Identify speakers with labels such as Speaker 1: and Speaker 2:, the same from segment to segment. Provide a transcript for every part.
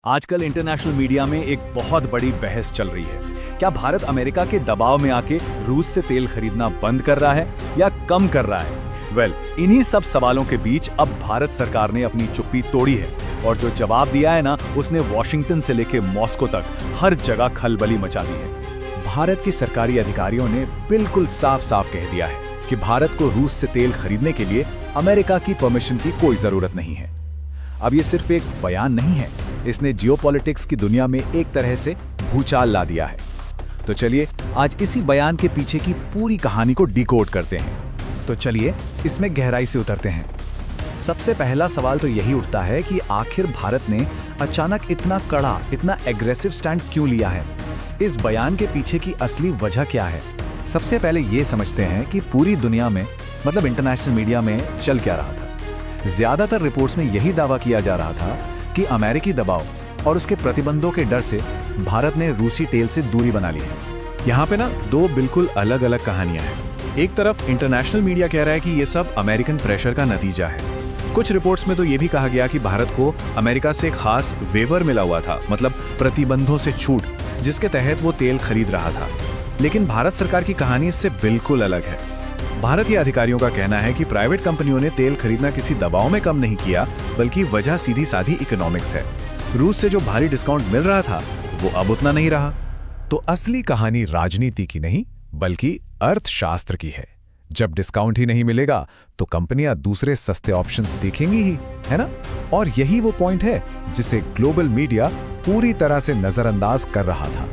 Speaker 1: आजकल international media में एक बहुत बड़ी बहस चल रही है। क्या भारत अमेरिका के दबाव में आके रूस से तेल खरीदना बंद कर रहा है या कम कर रहा है? इन्हीं सब सवालों के बीच अब भारत सरकार ने अपनी चुप्पी तोड़ी है और जो जवाब दिया है ना, उसने वॉशिंगटन से लेके मॉस्को तक हर जगह खलबली मचा दी है। भारत के सरकारी अधिकारियों ने बिल्कुल साफ साफ कह दिया है कि भारत को रूस से तेल खरीदने के लिए अमेरिका की परमिशन की कोई जरूरत नहीं है। अब ये सिर्फ एक बयान नहीं है, इसने जियोपॉलिटिक्स की दुनिया में एक तरह से भूचाल ला दिया है। तो चलिए आज इसी बयान के पीछे की पूरी कहानी को डिकोड करते हैं। तो चलिए इसमें गहराई से उतरते हैं। सबसे पहला सवाल तो यही उठता है कि आखिर भारत ने अचानक इतना कड़ा, इतना एग्रेसिव स्टैंड क्यों लिया है? इस बयान के पीछे की असली वजह क्या है? सबसे पहले ये समझते हैं कि पूरी दुनिया में, मतलब इंटरनेशनल मीडिया में चल क्या रहा था। ज्यादातर रिपोर्ट्स में यही दावा किया जा रहा था कि अमेरिकी दबाव और उसके प्रतिबंधों के डर से भारत ने रूसी तेल से दूरी बना ली है। यहाँ पे ना दो बिल्कुल अलग अलग कहानियां हैं। एक तरफ इंटरनेशनल मीडिया कह रहा है कि ये सब अमेरिकन प्रेशर का नतीजा है। कुछ रिपोर्ट्स में तो ये भी कहा गया कि भारत को अमेरिका से खास वेवर मिला हुआ था, मतलब प्रतिबंधों से छूट, जिसके तहत वो तेल खरीद रहा था। लेकिन भारत सरकार की कहानी इससे बिल्कुल अलग है। भारतीय अधिकारियों का कहना है कि प्राइवेट कंपनियों ने तेल खरीदना किसी दबाव में कम नहीं किया, बल्कि वजह सीधी साधी इकोनॉमिक्स है। रूस से जो भारी डिस्काउंट मिल रहा था वो अब उतना नहीं रहा।
Speaker 2: तो असली कहानी राजनीति की नहीं, बल्कि अर्थशास्त्र की है। जब डिस्काउंट ही नहीं मिलेगा तो कंपनियां दूसरे सस्ते ऑप्शंस देखेंगी ही, है ना? और यही वो पॉइंट है जिसे ग्लोबल मीडिया पूरी तरह से नजरअंदाज कर रहा था।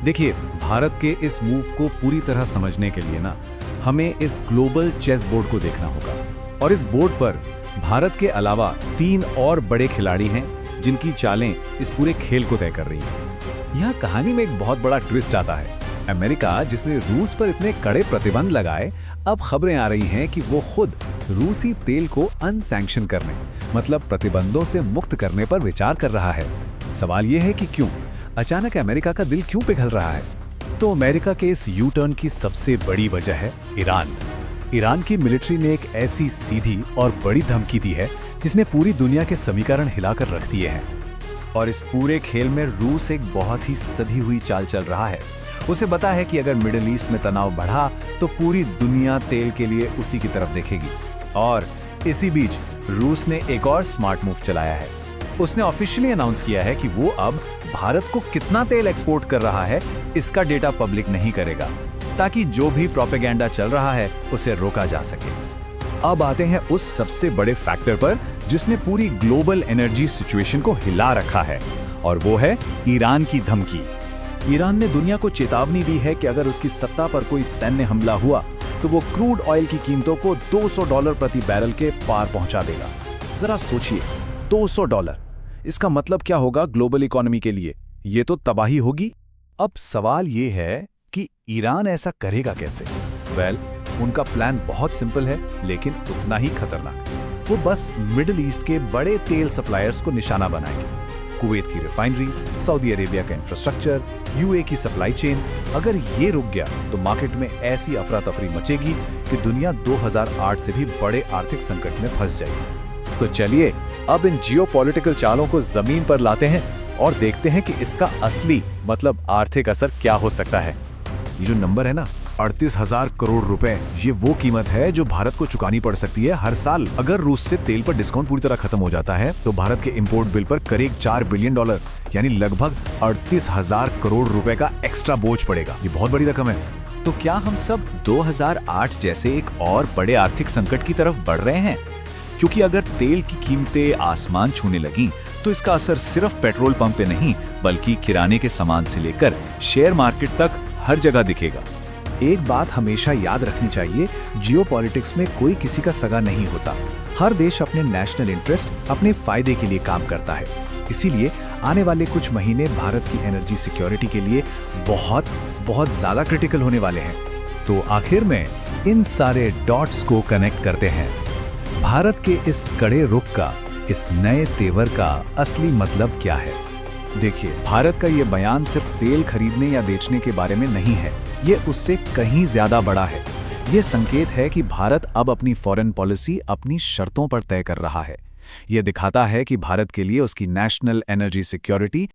Speaker 1: देखिए, भारत के इस मूव को पूरी तरह समझने के लिए ना हमें इस ग्लोबल चेस बोर्ड को देखना होगा। और इस बोर्ड पर भारत के अलावा 3 और बड़े खिलाड़ी हैं जिनकी चालें इस पूरे खेल को तय कर रही हैं। यह कहानी में एक बहुत बड़ा ट्विस्ट आता है। अमेरिका, जिसने रूस पर इतने कड़े प्रतिबंध लगाए, अब खबरें आ रही हैं कि वो खुद रूसी तेल को अनसैंक्शन करने, मतलब प्रतिबंधों से मुक्त करने पर विचार कर रहा है। सवाल यह है कि क्यों अचानक अमेरिका का दिल क्यों पिघल रहा है? तो अमेरिका के इस यू टर्न की सबसे बड़ी वजह है ईरान। ईरान की मिलिट्री ने एक ऐसी सीधी और बड़ी धमकी दी है जिसने पूरी दुनिया के समीकरण हिलाकर रख दिए हैं। और इस पूरे खेल में रूस एक बहुत ही सधी हुई चाल चल रहा है। उसे पता है कि अगर मिडिल ईस्ट में तनाव बढ़ा तो पूरी दुनिया तेल के लिए उसी की तरफ देखेगी। और इसी बीच रूस ने एक और स्मार्ट मूव चलाया है। उसने ऑफिशियली अनाउंस किया है कि वो अब भारत को कितना तेल एक्सपोर्ट कर रहा है इसका डेटा पब्लिक नहीं करेगा, ताकि जो भी प्रोपेगेंडा चल रहा है उसे रोका जा सके। अब आते हैं उस सबसे बड़े फैक्टर पर जिसने पूरी ग्लोबल एनर्जी सिचुएशन को हिला रखा है, और वो है ईरान की धमकी। ईरान ने दुनिया को चेतावनी दी है कि अगर उसकी सत्ता पर कोई सैन्य हमला हुआ तो वो क्रूड ऑयल की कीमतों को $200 प्रति बैरल के पार पहुंचा देगा। जरा सोचिए, $200। इसका मतलब क्या होगा ग्लोबल इकोनॉमी के लिए? ये तो तबाही होगी। अब सवाल ये है कि ईरान ऐसा करेगा कैसे? उनका प्लान बहुत सिंपल है, लेकिन उतना ही खतरनाक। वो बस मिडिल ईस्ट के बड़े तेल सप्लायर्स को निशाना बनाएंगे। कुवैत की रिफाइनरी, सऊदी अरेबिया का इंफ्रास्ट्रक्चर, यूए की सप्लाई चेन। अगर ये रुक गया तो मार्केट में ऐसी अफरा तफरी मचेगी कि दुनिया 2008 से भी बड़े आर्थिक संकट में फंस जाएगी। तो चलिए अब इन जियोपॉलिटिकल चालों को जमीन पर लाते हैं और देखते हैं कि इसका असली, मतलब आर्थिक असर क्या हो सकता है।
Speaker 2: ये जो नंबर है ना, 38,000 करोड़ रुपए, ये वो कीमत है जो भारत को चुकानी पड़ सकती है हर साल। अगर रूस से तेल पर डिस्काउंट पूरी तरह खत्म हो जाता है तो भारत के इंपोर्ट बिल पर करीब $4 बिलियन, यानी लगभग 38,000 करोड़ रुपए का एक्स्ट्रा बोझ पड़ेगा। ये बहुत बड़ी रकम है।
Speaker 1: तो क्या हम सब 2008 जैसे एक और बड़े आर्थिक संकट की तरफ बढ़ रहे हैं? क्योंकि अगर तेल की कीमतें आसमान छूने लगीं तो इसका असर सिर्फ पेट्रोल पंप पे नहीं, बल्कि किराने के सामान से लेकर शेयर मार्केट तक हर जगह दिखेगा।
Speaker 2: एक बात हमेशा याद रखनी चाहिए, जियोपॉलिटिक्स में कोई किसी का सगा नहीं होता। हर देश अपने नेशनल इंटरेस्ट, अपने फायदे के लिए काम करता है। इसीलिए आने वाले कुछ महीने भारत की एनर्जी सिक्योरिटी के लिए बहुत बहुत ज्यादा क्रिटिकल होने वाले हैं। तो आखिर में इन सारे डॉट्स को कनेक्ट करते हैं। भारत के इस कड़े रुख का, इस नए तेवर का असली मतलब क्या है?
Speaker 1: देखिए, भारत का ये बयान सिर्फ तेल खरीदने या बेचने के बारे में नहीं है। ये उससे कहीं ज्यादा बड़ा है। ये संकेत है कि भारत अब अपनी फॉरेन पॉलिसी अपनी शर्तों पर तय कर रहा है। यह दिखाता है कि भारत के लिए उसकी नेशनल एनर्जी सिक्योरिटी